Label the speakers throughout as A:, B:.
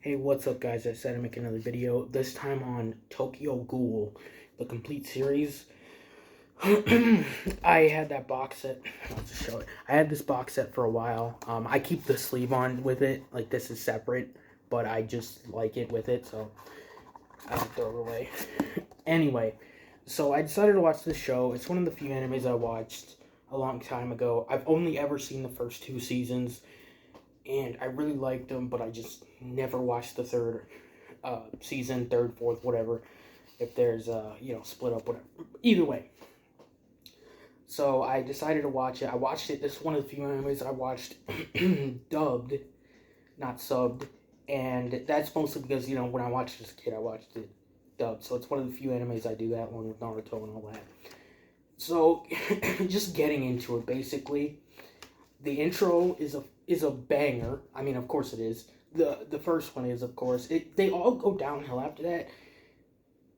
A: Hey, what's up, guys? I said I'd make another video, this time on Tokyo Ghoul, the complete series. I had that box set. I'll just show it. I had this box set for a while. I keep the sleeve on with it. Like, this is separate, but I just like it with it, so I don't throw it away. Anyway, so I decided to watch this show. It's one of the few animes I watched a long time ago. I've only ever seen the first two seasons, and I really liked them, but I just never watched the third season, third, fourth, whatever. If there's split up, whatever. Either way, so I decided to watch it. I watched it. This is one of the few animes I watched dubbed, not subbed, and that's mostly because when I watched it as a kid, I watched it dubbed. So it's one of the few animes I do that, along with Naruto and all that. So just getting into it, basically, the intro is a banger. I mean, of course it is. The first one is, of course. They all go downhill after that.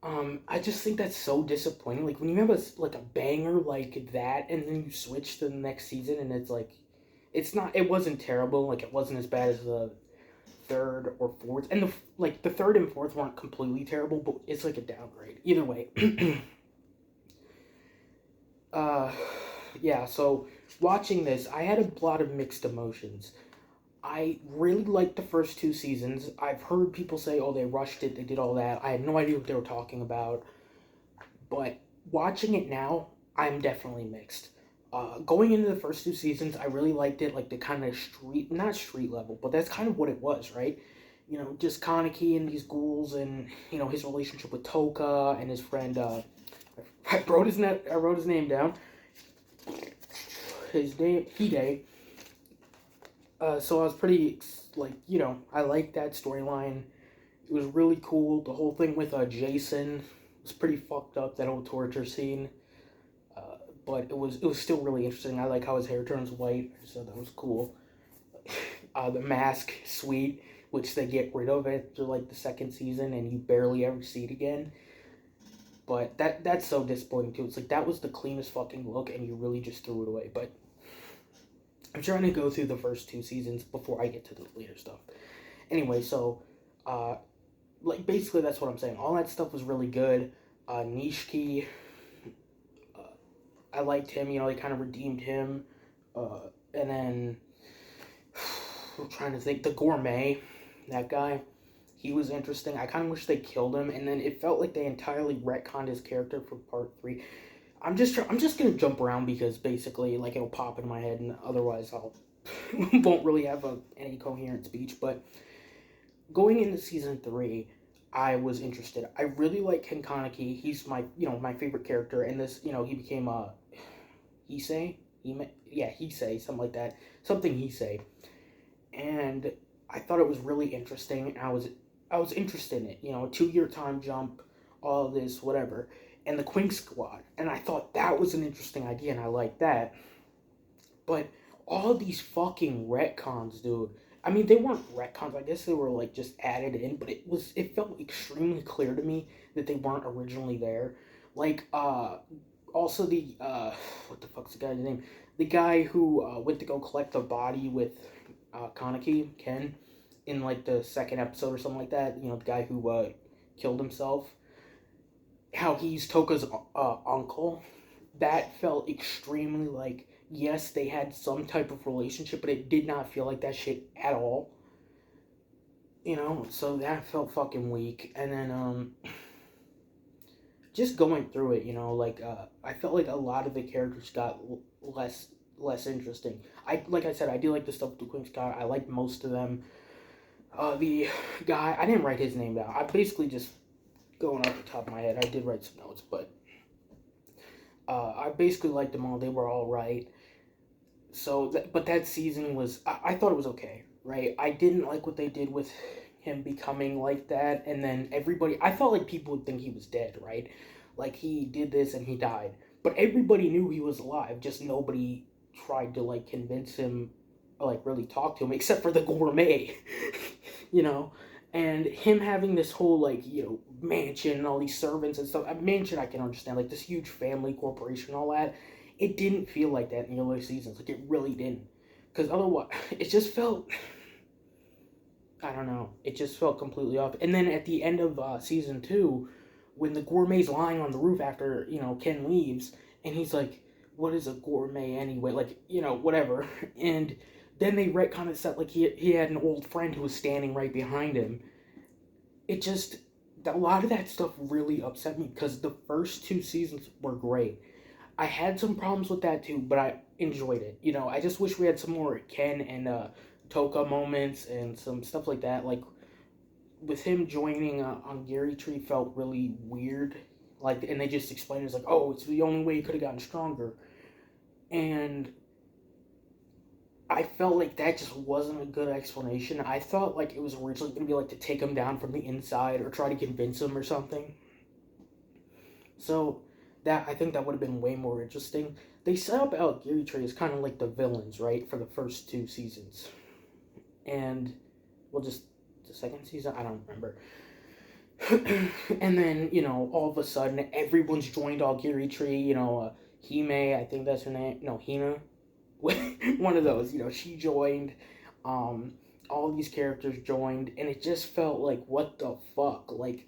A: I just think that's so disappointing. Like, when you have a banger like that, and then you switch to the next season, and it's like, it wasn't terrible. Like, it wasn't as bad as the third or fourth, and the third and fourth weren't completely terrible, but it's like a downgrade. Either way, uh, yeah. So watching this, I had a lot of mixed emotions. I really liked the first two seasons. I've heard people say, oh, they rushed it, they did all that. I had no idea what they were talking about. But watching it now, I'm definitely mixed. Going into the first two seasons, I really liked it, like the kind of not street level, but that's kind of what it was, right? Just Kaneki and these ghouls, and his relationship with Toka and his friend. I wrote his name down. His name Hide. So I was pretty I liked that storyline. It was really cool. The whole thing with Jason was pretty fucked up. That whole torture scene, but it was still really interesting. I like how his hair turns white, so that was cool. The mask, sweet, which they get rid of after like the second season, and you barely ever see it again. But that's so disappointing too. It's like that was the cleanest fucking look, and you really just threw it away. But I'm trying to go through the first two seasons before I get to the later stuff. Anyway, so uh, basically that's what I'm saying. All that stuff was really good. Nishiki, uh, I liked him. They kind of redeemed him. And then I'm trying to think. The gourmet, that guy, he was interesting. I kind of wish they killed him, and then it felt like they entirely retconned his character for part three. I'm just gonna jump around because basically, like, it'll pop in my head, and otherwise I'll won't really have any coherent speech. But going into season three, I was interested. I really like Ken Kaneki. He's my favorite character. And this, he became a Heisei. Heisei, something like that. Something Heisei. And I thought it was really interesting. I was interested in it. 2 year time jump, all of this, whatever. And the Quink Squad. And I thought that was an interesting idea, and I liked that. But all these fucking retcons, dude. I mean, they weren't retcons. I guess they were like just added in, but it felt extremely clear to me that they weren't originally there. Like also the what the fuck's the guy's name? The guy who went to go collect the body with Kaneki, Ken, in like the second episode or something like that. The guy who killed himself. How he's Toka's uncle. That felt extremely like, yes, they had some type of relationship, but it did not feel like that shit at all. So that felt fucking weak. And then just going through it, I felt like a lot of the characters got less interesting. Like I said, I do like the stuff with the Queen Scott. I liked most of them. The guy, I didn't write his name down. I basically just going off the top of my head. I did write some notes, but I basically liked them all. They were all right. So, but that season was, I thought it was okay, right? I didn't like what they did with him becoming like that, and then I felt like people would think he was dead, right? Like, he did this and he died. But everybody knew he was alive, just nobody tried to, like, convince him, like, really talk to him, except for the gourmet, you know? And him having this whole, like, mansion and all these servants and stuff. A mansion I can understand, like, this huge family corporation, all that. It didn't feel like that in the early seasons. Like, it really didn't. Because otherwise, it just felt. I don't know. It just felt completely off. And then at the end of season 2, when the gourmet's lying on the roof after Ken leaves, and he's like, "What is a gourmet anyway?" Like whatever. And then they retcon it set like he had an old friend who was standing right behind him. It just a lot of that stuff really upset me because the first 2 seasons were great. I had some problems with that too, but I enjoyed it. I just wish we had some more Ken and Toka moments and some stuff like that. Like with him joining on Gary Tree felt really weird. Like, and they just explained it's like, oh, it's the only way he could have gotten stronger, and I felt like that just wasn't a good explanation. I thought like it was originally going to be like to take him down from the inside or try to convince him or something. So that I think that would have been way more interesting. They set up Gary Tree as kind of like the villains, right, for the first 2 seasons, and well, just the second season, I don't remember. And then all of a sudden everyone's joined Gary Tree. Hime, I think that's her name. No, Hina. One of those. She joined. All these characters joined, and it just felt like, what the fuck? Like,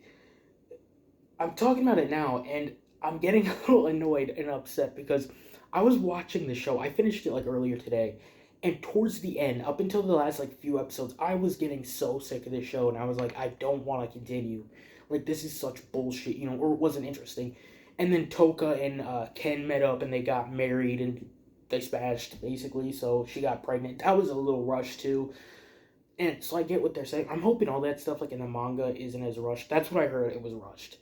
A: I'm talking about it now, and I'm getting a little annoyed and upset because I was watching the show. I finished it like earlier today, and towards the end, up until the last like few episodes, I was getting so sick of this show, and I was like, I don't want to continue. Like, this is such bullshit, or it wasn't interesting. And then Toka and Ken met up, and they got married, and they smashed, basically, so she got pregnant. That was a little rushed, too. And so I get what they're saying. I'm hoping all that stuff, like, in the manga isn't as rushed. That's what I heard, it was rushed.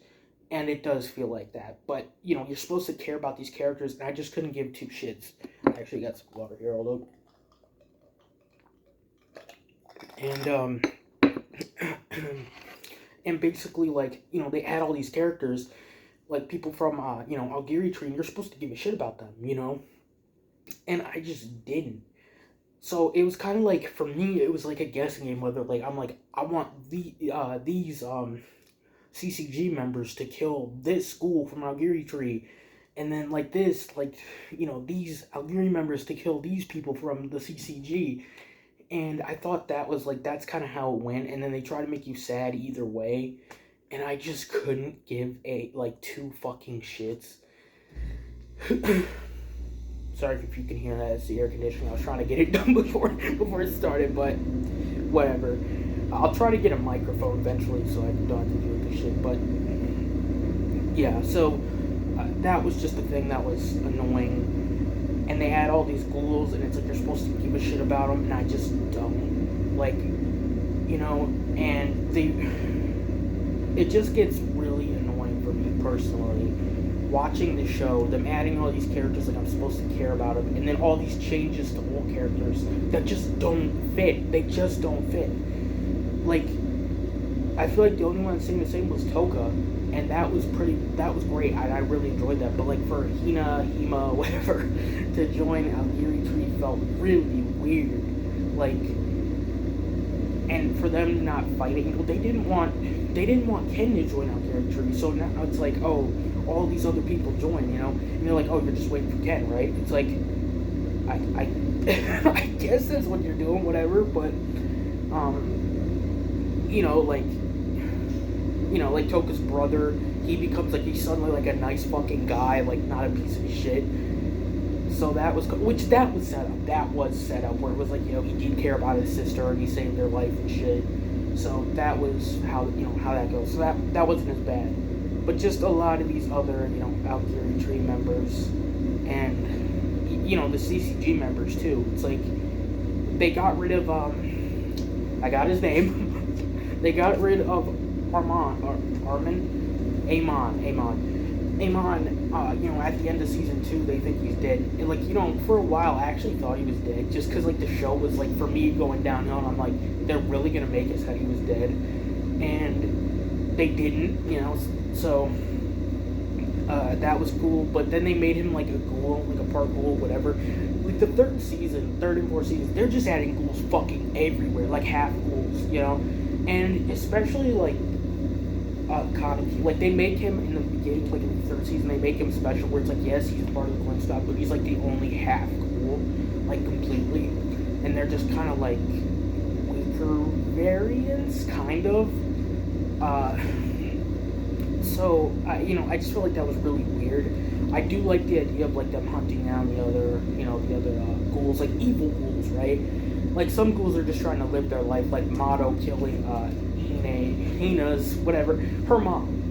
A: And it does feel like that. But, you're supposed to care about these characters, and I just couldn't give 2 shits. I actually got some water here, hold up. And, and basically, like, they had all these characters, like, people from, Algiri Tree, and you're supposed to give a shit about them, And I just didn't. So it was kind of like, for me, it was like a guessing game, whether, like, I'm like, I want these CCG members to kill this school from Algiri Tree, and then, like, this, like, these Algiri members to kill these people from the CCG. And I thought that was, like, that's kind of how it went, and then they try to make you sad either way, and I just couldn't give 2 fucking shits. Sorry if you can hear that, it's the air conditioning. I was trying to get it done before it started, but whatever. I'll try to get a microphone eventually so I don't have to deal with this shit, but yeah, so that was just the thing that was annoying. And they add all these ghouls, and it's like you're supposed to give a shit about them, and I just don't. Like, and it just gets really annoying for me personally. Watching the show, them adding all these characters like I'm supposed to care about them, and then all these changes to old characters that just don't fit. They just don't fit. Like, I feel like the only one saying the same was Toka, and that was great. I really enjoyed that. But like for Hima, whatever, to join Algiri Tree felt really weird. Like, and for them to not fight it, they didn't want Ken to join Algiri Tree. So now it's like, oh, all these other people join, and they're like, oh, you're just waiting for Ken, right? It's like, I I guess that's what you're doing, whatever. But like Toka's brother, he becomes like, he's suddenly like a nice fucking guy, like not a piece of shit. So that was set up. That was set up where it was like, he did care about his sister and he saved their life and shit. So that was how that goes. So that wasn't as bad. But just a lot of these other, Algiri Tree members and the CCG members too. It's like they got rid of I got his name. They got rid of Amon, at the end of season 2, they think he's dead. And, like, for a while, I actually thought he was dead. Just because, like, the show was, like, for me, going downhill. And I'm like, they're really going to make us that he was dead. And they didn't, So, that was cool. But then they made him, like, a ghoul, like, a part ghoul, whatever. Like, the third and fourth season, they're just adding ghouls fucking everywhere. Like, half ghouls, And especially, like, Kaneki, like, they make him in the beginning, like in the third season, they make him special, where it's like, yes, he's part of the Glen Stop, but he's like the only half cool, like completely, and they're just kind of like weak variants, kind of. Uh, I just feel like that was really weird. I do like the idea of like them hunting down the other ghouls, like evil ghouls, right? Like some ghouls are just trying to live their life, like Motto killing Hina's whatever, her mom.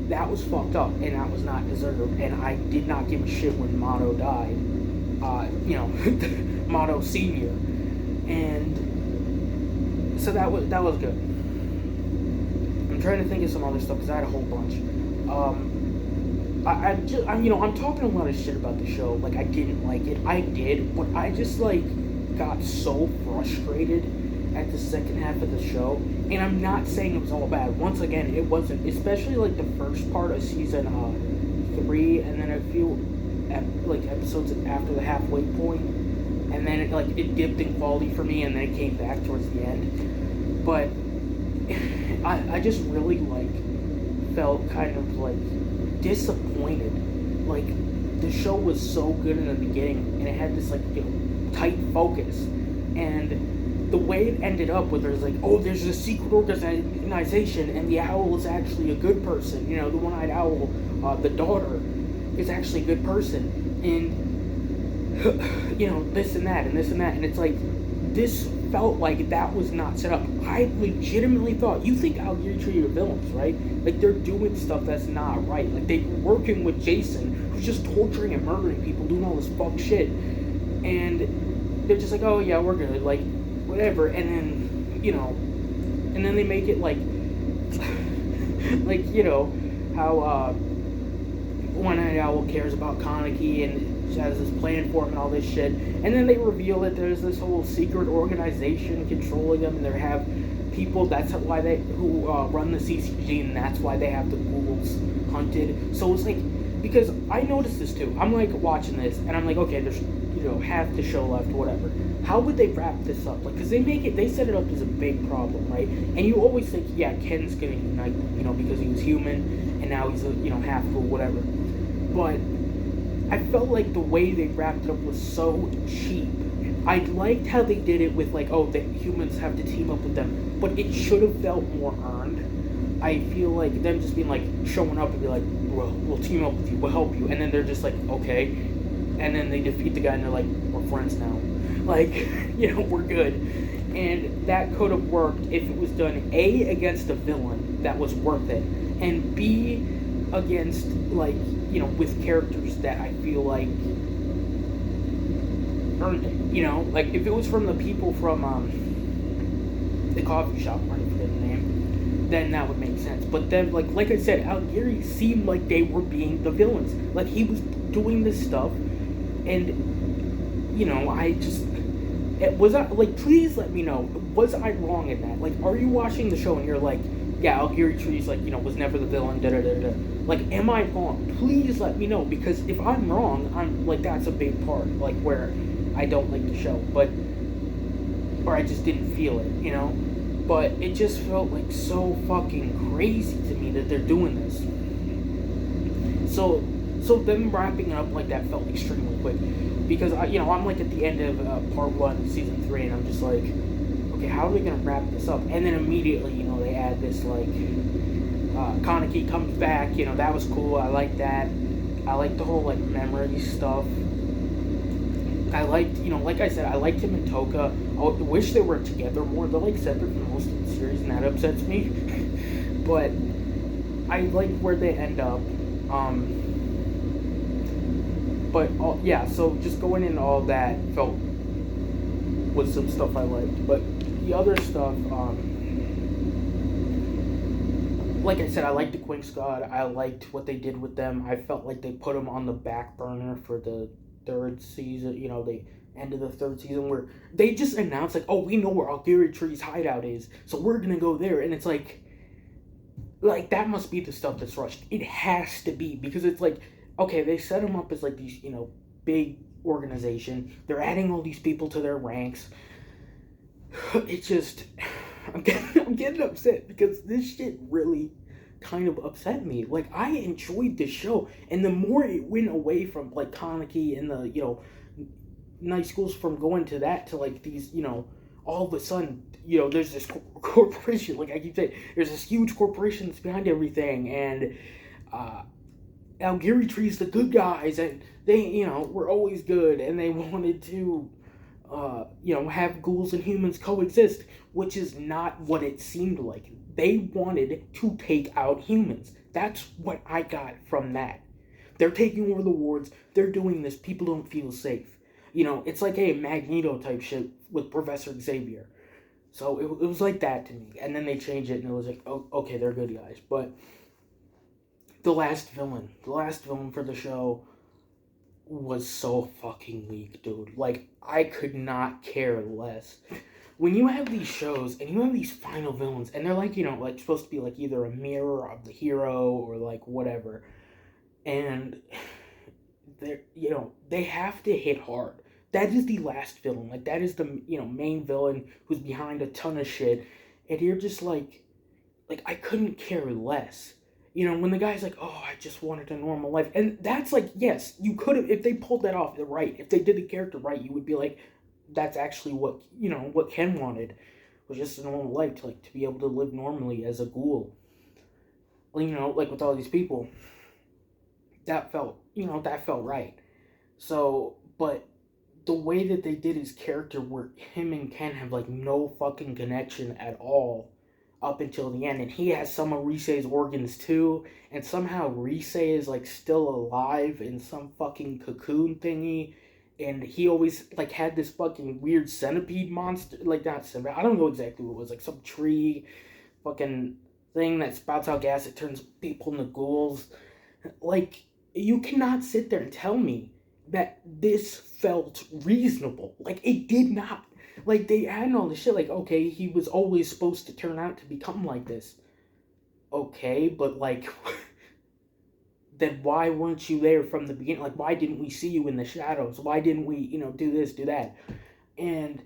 A: That was fucked up, and that was not deserved. And I did not give a shit when Motto died. Motto Senior, and so that was good. I'm trying to think of some other stuff because I had a whole bunch. I'm talking a lot of shit about the show. Like I didn't like it. I did, but I just like got so frustrated at the second half of the show. And I'm not saying it was all bad. Once again, it wasn't. Especially like the first part of season 3, and then a few episodes after the halfway point, and then it dipped in quality for me, and then it came back towards the end. But I just really felt kind of disappointed. Like the show was so good in the beginning, and it had this tight focus, and the way it ended up, where there's there's a secret organization, and the owl is actually a good person. The one-eyed owl, the daughter, is actually a good person, and this and that, and this and that, and it's this felt like that was not set up. I legitimately thought, you think Algieri treated villains, right? They're doing stuff that's not right. They're working with Jason, who's just torturing and murdering people, doing all this fuck shit, and they're just oh yeah, we're good, whatever, and then they make it how One-Eyed Owl cares about Kaneki and has this plan for him and all this shit, and then they reveal that there's this whole secret organization controlling them, and they have people, that's why who run the CCG, and that's why they have the ghouls hunted. So it's because I noticed this too. I'm watching this, and I'm okay, there's half the show left, whatever. How would they wrap this up? Because they set it up as a big problem, right? And you always think, yeah, Ken's gonna unite them, because he was human, and now he's a half ghoul, whatever. But I felt like the way they wrapped it up was so cheap. I liked how they did it with the humans have to team up with them, but it should have felt more earned. I feel like them just being showing up and be well, we'll team up with you, we'll help you, and then they're just okay, and then they defeat the guy and they're we're friends now, we're good. And that could have worked if it was done A, against a villain that was worth it, and B, against with characters that I feel earned it. If it was from the people from the coffee shop, I forget the name, then that would make sense. But then, like I said, Algieri seemed like they were being the villains. He was doing this stuff, and I just was I please let me know, was I wrong in that? Are you watching the show and you're yeah, Algieri Trees was never the villain, da da da da. Am I wrong? Please let me know, because if I'm wrong, I'm that's a big part, where I don't like the show, or I just didn't feel it, But it just felt so fucking crazy to me that they're doing this. So them wrapping it up that felt extremely quick, because I'm at the end of part 1 of season 3, and I'm just okay, how are we gonna wrap this up? And then immediately, they add this Kaneki comes back, that was cool. I like that. I like the whole memory stuff. I liked, like I said, I liked him and Toka. I wish they were together more. They're separate from most of the series, and that upsets me. But I like where they end up. Yeah. So just going into all that was some stuff I liked, but the other stuff, like I said, I liked the Queen Squad. I liked what they did with them. I felt like they put them on the back burner for the third season. The end of the third season, where they just announced oh, we know where Algieri Tree's hideout is, so we're gonna go there. And it's that must be the stuff that's rushed. It has to be, because it's okay, they set them up as these big organization. They're adding all these people to their ranks. It's just, I'm getting upset, because this shit really kind of upset me. I enjoyed this show, and the more it went away from Kaneki and the night schools, from going to that to these all of a sudden there's this corporation, like I keep saying, there's this huge corporation that's behind everything, and uh, Algiri trees the good guys, and they, were always good, and they wanted to, have ghouls and humans coexist, which is not what it seemed like. They wanted to take out humans. That's what I got from that. They're taking over the wards. They're doing this. People don't feel safe. It's like a Magneto type shit with Professor Xavier. So it was like that to me. And then they changed it, and it was like, oh, okay, they're good guys. But the last villain for the show was so fucking weak, dude. Like, I could not care less. When you have these shows and you have these final villains, and they're like, like supposed to be like either a mirror of the hero or like whatever, and they have to hit hard. That is the last villain. Like, that is the, main villain who's behind a ton of shit, and you're just like I couldn't care less. When the guy's like, oh, I just wanted a normal life. And that's like, yes, you could have, if they pulled that off right, if they did the character right, you would be like, that's actually what Ken wanted, was just a normal life, to be able to live normally as a ghoul. Like with all these people. That felt right. So, but the way that they did his character, where him and Ken have like no fucking connection at all up until the end, and he has some of Risei's organs too, and somehow Risei is like still alive in some fucking cocoon thingy, and he always like had this fucking weird centipede monster, like not centipede, I don't know exactly what it was, like some tree fucking thing that spouts out gas that turns people into ghouls. Like, you cannot sit there and tell me that this felt reasonable. Like, it did not. Like, they had all this shit, like, okay, he was always supposed to turn out to become like this. Okay, but, like, then why weren't you there from the beginning? Like, why didn't we see you in the shadows? Why didn't we, do this, do that? And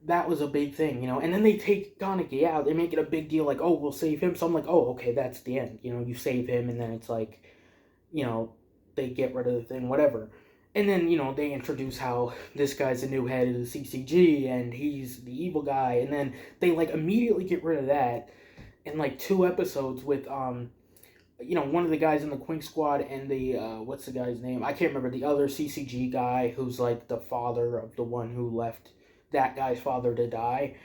A: that was a big thing, And then they take Kaneki out. They make it a big deal, like, oh, we'll save him. So I'm like, oh, okay, that's the end. You save him, and then it's like, they get rid of the thing, whatever. And then, they introduce how this guy's the new head of the CCG, and he's the evil guy, and then they, like, immediately get rid of that in, like, 2 episodes with, one of the guys in the Quink Squad and the, what's the guy's name? I can't remember, the other CCG guy who's, like, the father of the one who left that guy's father to die.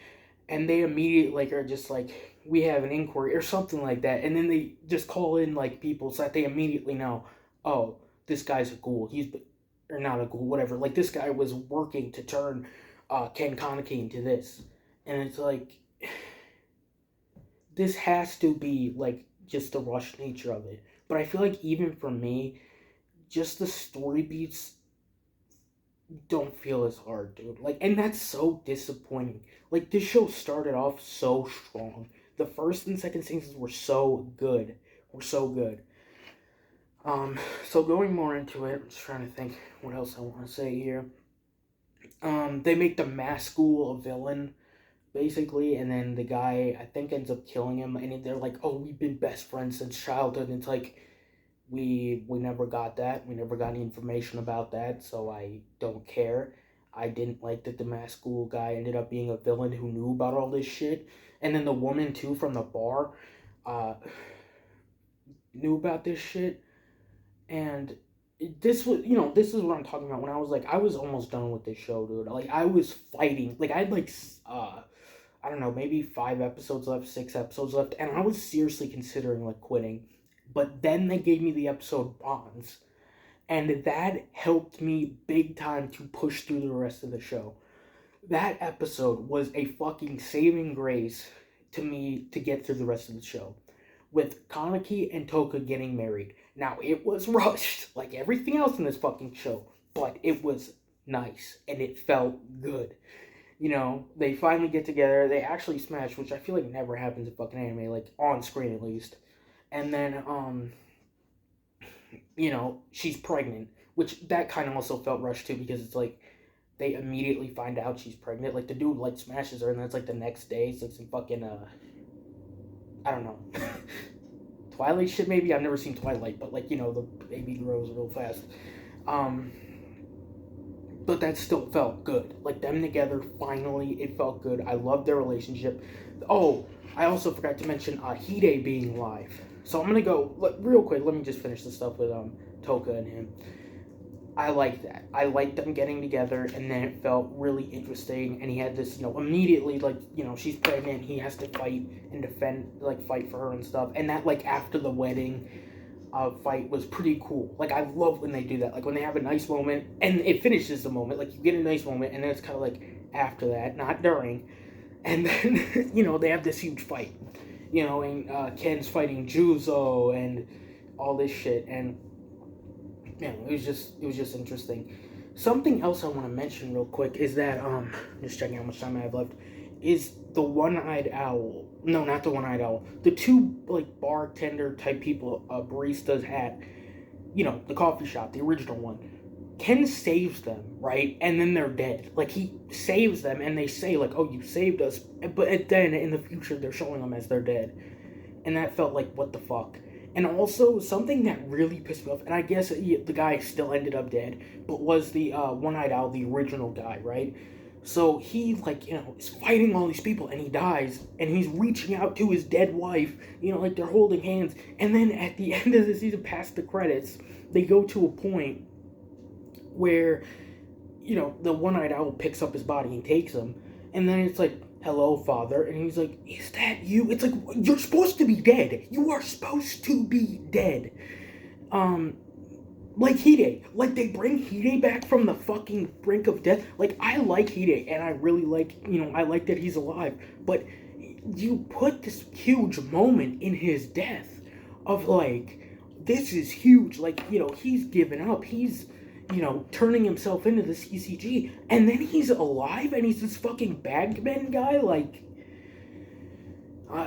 A: And they immediately, like, are just like, we have an inquiry or something like that. And then they just call in, like, people so that they immediately know, oh, this guy's a ghoul. Or not a ghoul, whatever. Like, this guy was working to turn Ken Kaneki into this. And it's like, this has to be, like, just the rushed nature of it. But I feel like even for me, just the story beats don't feel as hard, dude. Like, and that's so disappointing. Like, this show started off so strong. The first and second seasons were so good. So going more into it, I'm just trying to think what else I want to say here. They make the mask ghoul a villain, basically, and then the guy, I think, ends up killing him, and they're like, oh, we've been best friends since childhood, and it's like, we never got that. We never got any information about that, so I don't care. I didn't like that the mask ghoul guy ended up being a villain who knew about all this shit. And then the woman, too, from the bar, knew about this shit. And this was, this is what I'm talking about when I was like, I was almost done with this show, dude. Like, I was fighting. Like, I had, like, I don't know, maybe 5 episodes left, 6 episodes left, and I was seriously considering, like, quitting. But then they gave me the episode Bonds, and that helped me big time to push through the rest of the show. That episode was a fucking saving grace to me to get through the rest of the show. With Kaneki and Toka getting married. Now, it was rushed, like everything else in this fucking show, but it was nice, and it felt good. They finally get together, they actually smash, which I feel like never happens in fucking anime, like, on screen at least. And then, she's pregnant, which that kind of also felt rushed too, because it's like, they immediately find out she's pregnant. Like, the dude, like, smashes her, and then it's like the next day, it's like some fucking, I don't know, Twilight shit maybe? I've never seen Twilight, but, like, the baby grows real fast. but that still felt good. Like, them together, finally, it felt good. I loved their relationship. Oh, I also forgot to mention Hide being live. So I'm gonna go real quick. Let me just finish the stuff with Toka and him. I like that. I like them getting together, and then it felt really interesting. And he had this, immediately, she's pregnant. He has to fight and defend, fight for her and stuff. And that, after the wedding fight was pretty cool. Like, I love when they do that. Like, when they have a nice moment, and it finishes the moment. Like, you get a nice moment, and then it's kind of like after that, not during. And then, they have this huge fight. And Ken's fighting Juzo and all this shit. And it was just interesting. Something else I want to mention real quick is that just checking how much time I have left, is the one-eyed owl. No, not the one-eyed owl. The two bartender type people, baristas at the coffee shop, the original one. Ken saves them, right? And then they're dead. Like, he saves them and they say "Oh, you saved us," but then in the future they're showing them as they're dead. And that felt like, what the fuck? And also, something that really pissed me off, and I guess the guy still ended up dead, but was the one-eyed owl, the original guy, right? So he, is fighting all these people, and he dies, and he's reaching out to his dead wife, they're holding hands, and then at the end of the season, past the credits, they go to a point where, the one-eyed owl picks up his body and takes him, and then it's like, "Hello, father," and he's like, "Is that you?" It's like, you're supposed to be dead. You are supposed to be dead. Like Hide. Like, they bring Hide back from the fucking brink of death. Like, I like Hide, and I really like, I like that he's alive, but you put this huge moment in his death of, this is huge. He's given up. He's, turning himself into the CCG, and then he's alive, and he's this fucking bagman guy,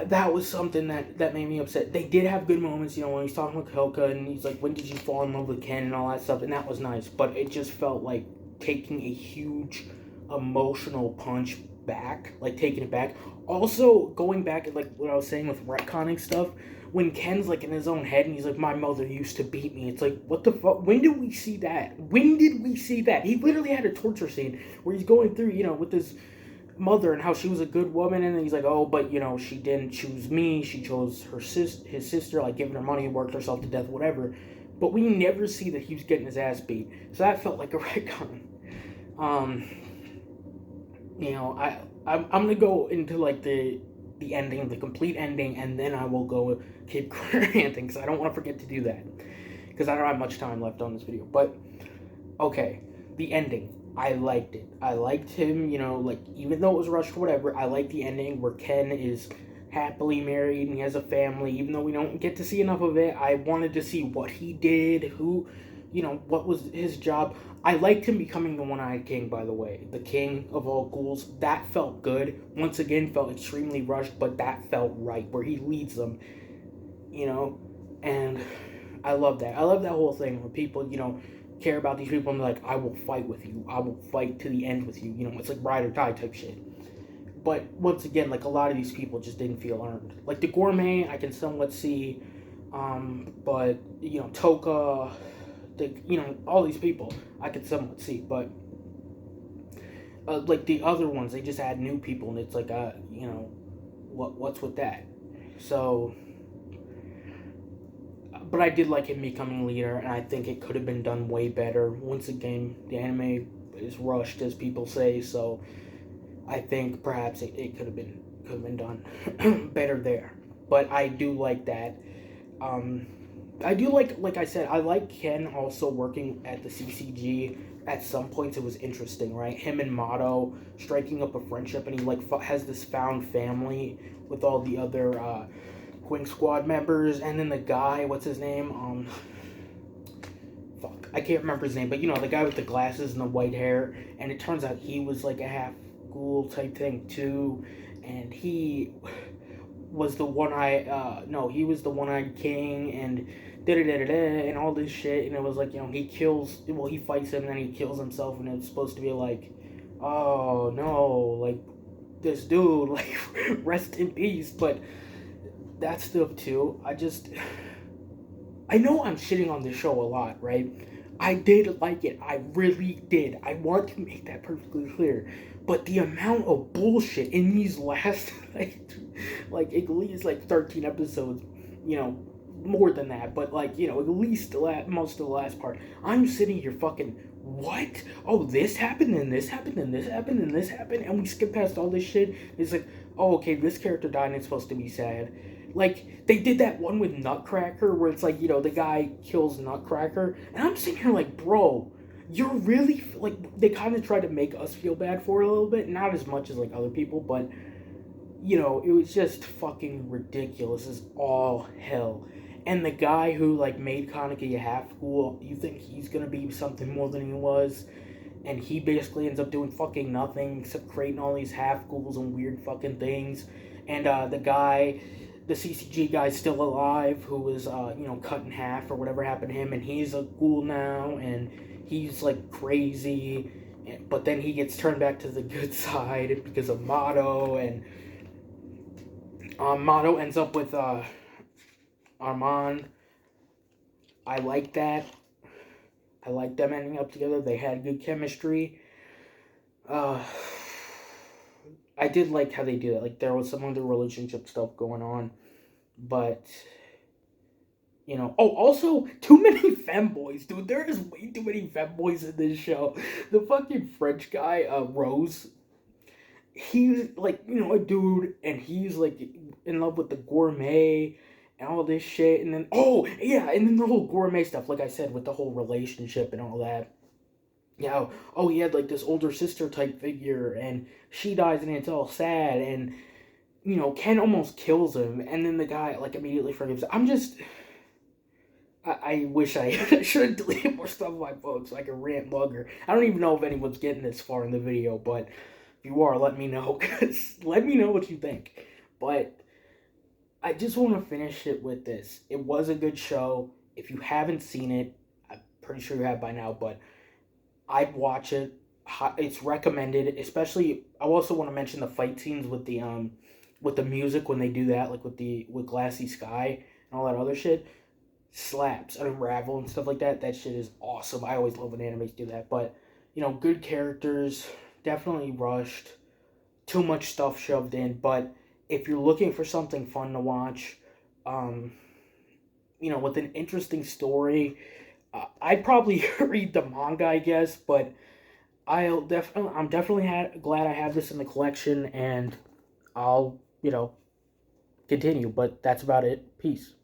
A: that was something that made me upset. They did have good moments, when he's talking with Hoka, and he's like, "When did you fall in love with Ken?" and all that stuff, and that was nice, but it just felt like taking a huge emotional punch back, taking it back. Also, going back at, what I was saying with retconning stuff, when Ken's, in his own head, and he's like, "My mother used to beat me," it's like, what the fuck? When did we see that? When did we see that? He literally had a torture scene where he's going through, with his mother and how she was a good woman, and then he's like, "Oh, but, she didn't choose me, she chose his sister, giving her money, worked herself to death, whatever." But we never see that he was getting his ass beat. So that felt like a retcon. I'm gonna go into, the ending, the complete ending, and then I will go keep ranting, because I don't want to forget to do that, because I don't have much time left on this video. But, okay, the ending. I liked it. I liked him, even though it was rushed or whatever, I liked the ending where Ken is happily married and he has a family, even though we don't get to see enough of it. I wanted to see what he did, what was his job. I liked him becoming the One-Eyed King, by the way. The king of all ghouls. That felt good. Once again, felt extremely rushed, but that felt right, where he leads them, and I love that. I love that whole thing where people, care about these people and be like, "I will fight with you. I will fight to the end with you." It's like ride or die type shit. But once again, a lot of these people just didn't feel earned. The gourmet, I can somewhat see, but Toka, all these people, I could somewhat see. But the other ones, they just add new people, and it's like, what's with that? So. But I did like him becoming leader, and I think it could have been done way better. Once again, the anime is rushed, as people say, so I think perhaps it could have been done better there. But I do like that. I do like I said, I like Ken also working at the CCG. At some points, it was interesting, right? Him and Mato striking up a friendship, and he has this found family with all the other Wing Squad members, and then the guy, what's his name? I can't remember his name, but the guy with the glasses and the white hair, and it turns out he was a half ghoul type thing too, and he was the he was the One-Eyed King, and and all this shit, and it was he fights him, and then he kills himself, and it's supposed to be oh no, this dude, rest in peace, but that stuff too, I know I'm shitting on this show a lot, right? I did like it. I really did. I want to make that perfectly clear. But the amount of bullshit in these last like at least like 13 episodes, you know, more than that, but like, you know, at least most of the last part. I'm sitting here fucking what? Oh, this happened and this happened and this happened and this happened and we skip past all this shit. It's like, oh, okay, this character died and it's supposed to be sad. Like they did that one with Nutcracker where it's like, you know, the guy kills Nutcracker and I'm sitting here like, bro, you're really like they kind of tried to make us feel bad for it a little bit, not as much as like other people, but you know, it was just fucking ridiculous as all hell. And the guy who like made Kaneki a half ghoul, you think he's gonna be something more than he was, and he basically ends up doing fucking nothing except creating all these half ghouls and weird fucking things. And the guy, the CCG guy's still alive, who was you know, cut in half or whatever happened to him, and he's a ghoul now, and he's like crazy. But then he gets turned back to the good side because of Motto, and Motto ends up with Armand. I like that. I like them ending up together. They had good chemistry. Uh, I did like how they did it. Like there was some other relationship stuff going on, but you know. Oh, also too many femboys, dude. There is way too many femboys in this show. The fucking French guy, Rose. He's like, you know, a dude, and he's like in love with the gourmet and all this shit. And then, oh yeah, and then the whole gourmet stuff, like I said, with the whole relationship and all that. Yeah, oh, he had like this older sister type figure, and she dies, and it's all sad, and you know, Ken almost kills him, and then the guy like immediately forgives. I'm just, I wish I should have deleted more stuff on my phone so I could rant longer. I don't even know if anyone's getting this far in the video, but if you are, let me know, cause let me know what you think. But I just want to finish it with this. It was a good show. If you haven't seen it, I'm pretty sure you have by now, but I'd watch it. It's recommended, especially. I also want to mention the fight scenes with the music when they do that, like with Glassy Sky and all that other shit. Slaps, Unravel and stuff like that. That shit is awesome. I always love when animes do that. But you know, good characters, definitely rushed. Too much stuff shoved in. But if you're looking for something fun to watch, um, you know, with an interesting story, I'd probably read the manga, I guess. But I'm definitely glad I have this in the collection, and I'll, you know, continue. But that's about it. Peace.